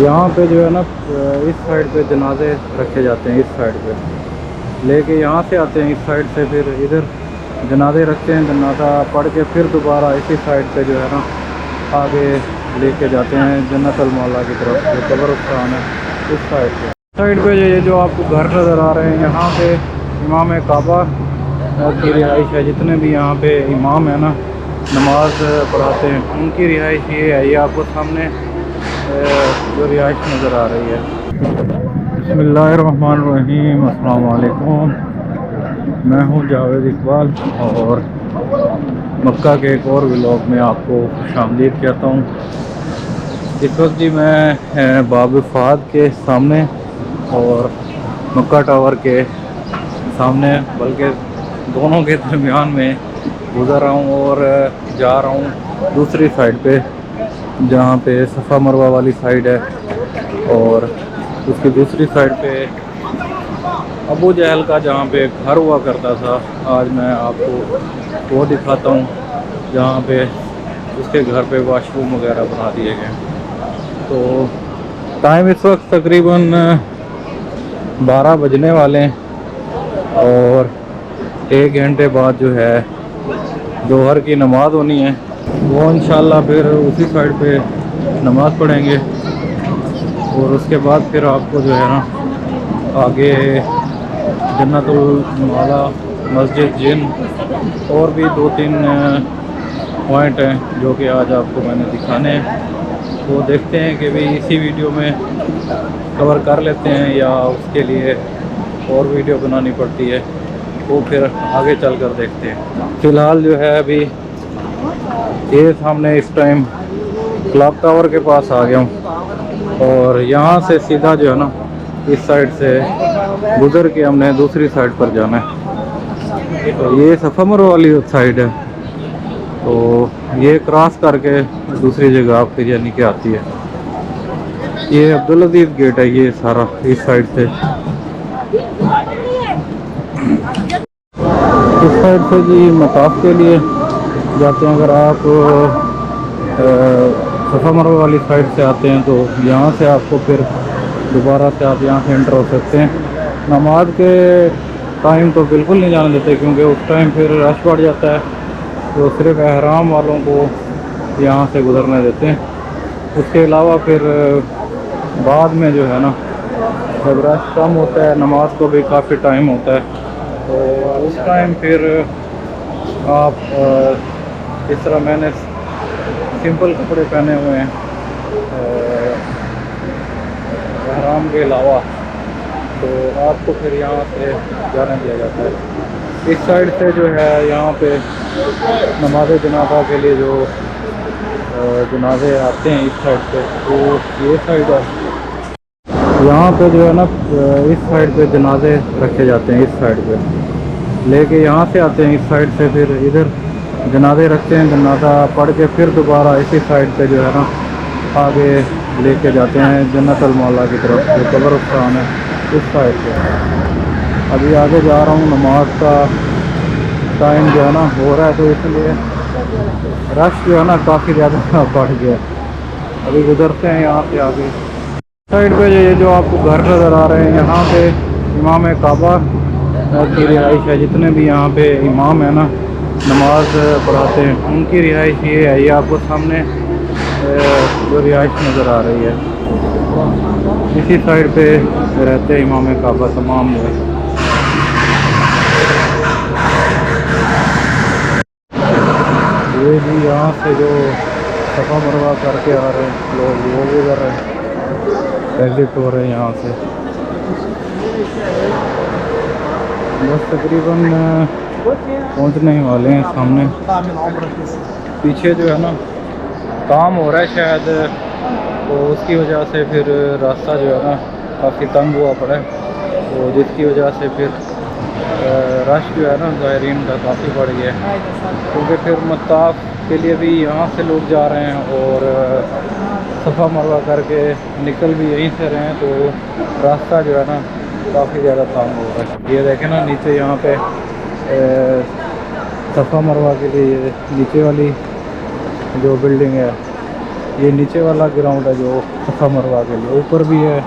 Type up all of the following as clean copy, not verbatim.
यहाँ पे जो है ना इस साइड पे जनाजे रखे जाते हैं, इस साइड पे लेके यहाँ से आते हैं, इस साइड से फिर इधर जनाजे रखते हैं, जनाजा पढ़ के फिर दोबारा इसी साइड पे जो है ना आगे लेके जाते हैं जन्नतुल मौला की तरफ, जो कब्रिस्तान है इस साइड पे ये जो आपको घर नज़र आ रहे हैं, यहाँ पे इमाम काबा की रिहाइश है। जितने भी यहाँ पे इमाम है ना नमाज पढ़ाते हैं, उनकी रिहाइश ये है। ये आपको सामने जो रिहाइश नज़र आ रही है। बिस्मिल्लाहिर्रहमानिर्रहीम, अस्सलाम वालेकुम। मैं हूँ जावेद इकबाल और मक्का के एक और व्लॉग में आपको खुशामदीद कहता हूँ। इस वक्त जी मैं बाब फहद के सामने और मक्का टावर के सामने, बल्कि दोनों के दरमियान में गुज़र रहा हूँ और जा रहा हूँ दूसरी साइड पे, जहाँ पे सफ़ा मरवा वाली साइड है, और उसकी दूसरी साइड पे अबू जहल का जहाँ पे घर हुआ करता था। आज मैं आपको वो दिखाता हूँ जहाँ पे उसके घर पे वाशरूम वगैरह बना दिए गए। तो टाइम इस वक्त तकरीबन 12 बजने वाले हैं और 1 घंटे बाद जो है दोहर की नमाज़ होनी है। वो इंशाल्लाह फिर उसी साइड पे नमाज़ पढ़ेंगे और उसके बाद फिर आपको जो है ना आगे जन्नतुल मौला, मस्जिद, जिन और भी 2-3 पॉइंट हैं जो कि आज आपको मैंने दिखाने हैं। तो देखते हैं कि भी इसी वीडियो में कवर कर लेते हैं या उसके लिए और वीडियो बनानी पड़ती है, वो फिर आगे चल कर देखते हैं। फ़िलहाल जो है अभी ये सामने इस टाइम क्लॉक टावर के पास आ गया हूँ और यहाँ से सीधा जो है ना इस साइड से गुज़र के हमने दूसरी साइड पर जाना है। तो ये सफ़ा मरवा वाली साइड है, तो ये क्रॉस करके दूसरी जगह फिर यानी कि आती है। ये अब्दुल अजीज़ गेट है, ये सारा इस साइड से। इस साइड से जी मताफ के लिए जाते हैं। अगर आप सफ़ा मरवा वाली साइड से आते हैं तो यहाँ से आपको फिर दोबारा से आप यहाँ से एंटर हो सकते हैं। नमाज के टाइम तो बिल्कुल नहीं जाने देते क्योंकि उस टाइम फिर रश बढ़ जाता है, तो सिर्फ एहराम वालों को यहाँ से गुज़रने देते हैं। उसके अलावा फिर बाद में जो है ना जब रश कम होता है, नमाज को भी काफ़ी टाइम होता है, तो उस टाइम फिर आप इस तरह मैंने सिंपल कपड़े पहने हुए हैं एहराम के अलावा, तो आपको फिर यहाँ से जाने दिया जाता है। इस साइड से जो है यहाँ पे नमाज जनाजा के लिए जो जनाजे आते हैं इस साइड पे, तो ये साइड है। यहाँ पे जो है ना इस साइड पे जनाजे रखे जाते हैं, इस साइड पे लेके यहाँ से आते हैं, इस साइड से फिर इधर जनाजे रखते हैं, जनाजा पढ़ के फिर दोबारा इसी साइड पे जो है ना आगे लेके जाते हैं जन्नतुल मौला की तरफ, जो कब्रिस्तान है इस साइड पे। अभी आगे जा रहा हूँ, नमाज का टाइम जो है ना हो रहा है, तो इसलिए रश जो है ना काफ़ी ज़्यादा बढ़ गया। अभी गुजरते हैं यहाँ से आगे साइड पे। ये जो आपको घर नज़र आ रहे हैं, यहाँ पे इमाम काबा की रिहाइश है। जितने भी यहाँ पे इमाम है ना नमाज पढ़ाते हैं, उनकी रिहाइश ये है। ये आपको सामने जो रिहाइश नज़र आ रही है, इसी साइड पे रहते हैं इमाम काबा तमाम लोग। ये भी यहाँ से जो सफ़ा मरवा करके आ रहे हैं लोग, वो गुजर रहे हैं, एग्जिट हो रहे हैं यहाँ से। बस तकरीबन पहुँचने ही वाले हैं सामने। पीछे जो है ना काम हो रहा है शायद, तो उसकी वजह से फिर रास्ता जो है ना काफ़ी तंग हुआ पड़ा है, तो जिसकी वजह से फिर रश जो है ना ज़ायरीन का काफ़ी बढ़ गया है, क्योंकि फिर मताफ के लिए भी यहाँ से लोग जा रहे हैं और सफ़ा मरवा करके निकल भी यहीं से रहे हैं, तो रास्ता जो है ना काफ़ी ज़्यादा तंग हो रहा है। ये देखें ना नीचे यहाँ पे सफ़ा मरवा के लिए नीचे वाली जो बिल्डिंग है, ये नीचे वाला ग्राउंड है जो सफ़ा मरवा के लिए, ऊपर भी है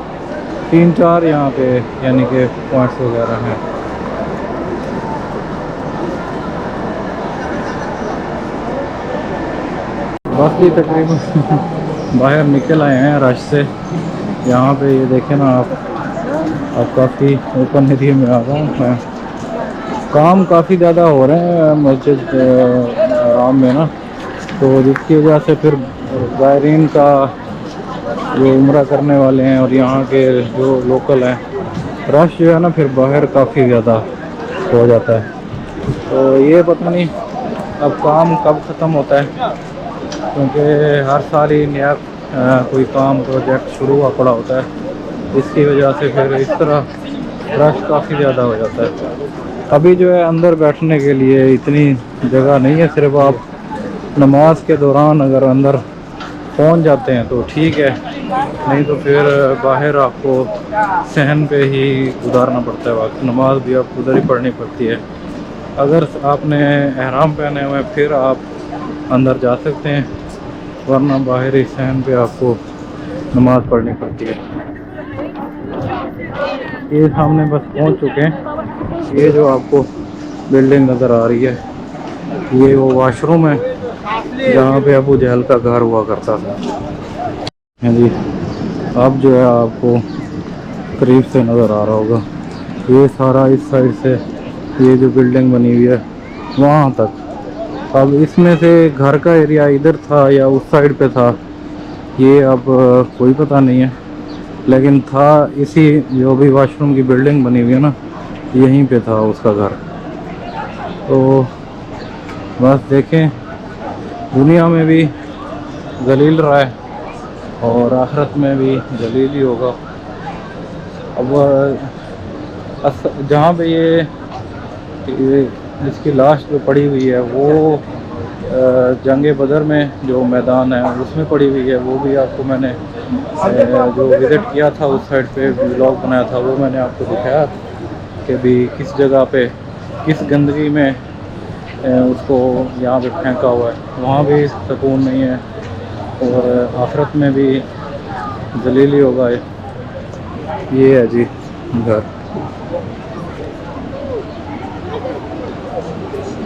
3-4 यहाँ पे यानी कि पॉइंट्स वगैरह हैं। बाकी तकरीबन बाहर निकल आए हैं रश से। यहाँ पे ये देखें ना आप, अब काफ़ी ओपन एरिया में आ रहा हूँ मैं। काम काफ़ी ज़्यादा हो रहे हैं मस्जिद हराम में ना, तो जिसकी वजह से फिर ज़ायरीन का जो उम्रा करने वाले हैं और यहाँ के जो लोकल हैं, रश जो है ना फिर बाहर काफ़ी ज़्यादा हो जाता है। तो ये पता नहीं अब काम कब ख़त्म होता है, क्योंकि हर साल ही नया कोई काम प्रोजेक्ट शुरू हुआ पड़ा होता है। इसकी वजह से फिर इस तरह रश काफ़ी ज़्यादा हो जाता है। अभी जो है अंदर बैठने के लिए इतनी जगह नहीं है, सिर्फ आप नमाज के दौरान अगर अंदर पहुंच जाते हैं तो ठीक है, नहीं तो फिर बाहर आपको सहन पे ही गुजारना पड़ता है वक्त। नमाज भी आपको उधर ही पढ़नी पड़ती है। अगर आपने एहराम पहने हुए फिर आप अंदर जा सकते हैं, वरना बाहर ही सहन पे आपको नमाज पढ़नी पड़ती है। ये सामने बस पहुंच चुके हैं। ये जो आपको बिल्डिंग नज़र आ रही है, ये वो वॉशरूम है जहाँ पे अबू जहल का घर हुआ करता था। हाँ जी, अब जो है आपको करीब से नज़र आ रहा होगा, ये सारा इस साइड से ये जो बिल्डिंग बनी हुई है वहाँ तक। अब इसमें से घर का एरिया इधर था या उस साइड पे था, ये अब कोई पता नहीं है, लेकिन था इसी जो भी वॉशरूम की बिल्डिंग बनी हुई है ना, यहीं पे था उसका घर। तो बस देखें, दुनिया में भी जलील रहा है और आखिरत में भी जलील ही होगा। अब जहाँ पे ये इसकी लाश जो पड़ी हुई है वो जंग बदर में जो मैदान है उसमें पड़ी हुई है। वो भी आपको मैंने जो विज़िट किया था उस साइड पे व्लॉग बनाया था, वो मैंने आपको दिखाया कि भी किस जगह पे किस गंदगी में उसको यहाँ पे फेंका हुआ है। वहाँ भी सुकून नहीं है और आखिरत में भी जलीली होगा। ये है जी घर,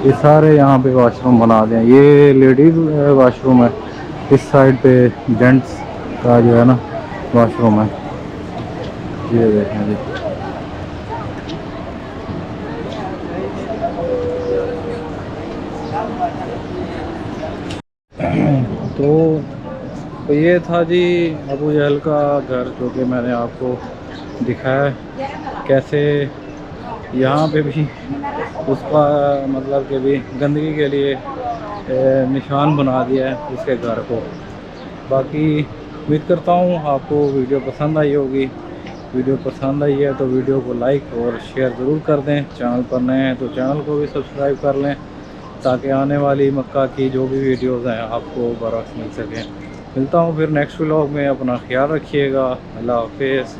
ये सारे यहाँ पे वॉशरूम बना दें। ये लेडीज़ वॉशरूम है, इस साइड पे जेंट्स का जो है ना वॉशरूम है। ये देखें जी, तो ये था जी अबू जहल का घर, जो कि मैंने आपको दिखाया कैसे यहाँ पे भी उसका मतलब कि भी गंदगी के लिए निशान बना दिया है उसके घर को। बाकी उम्मीद करता हूँ आपको वीडियो पसंद आई होगी। वीडियो पसंद आई है तो वीडियो को लाइक और शेयर ज़रूर कर दें। चैनल पर नए हैं तो चैनल को भी सब्सक्राइब कर लें, ताकि आने वाली मक्का की जो भी वीडियोज़ हैं आपको बरअक्स मिल सकें। मिलता हूँ फिर नेक्स्ट व्लॉग में, अपना ख्याल रखिएगा। अल्लाह हाफिज़।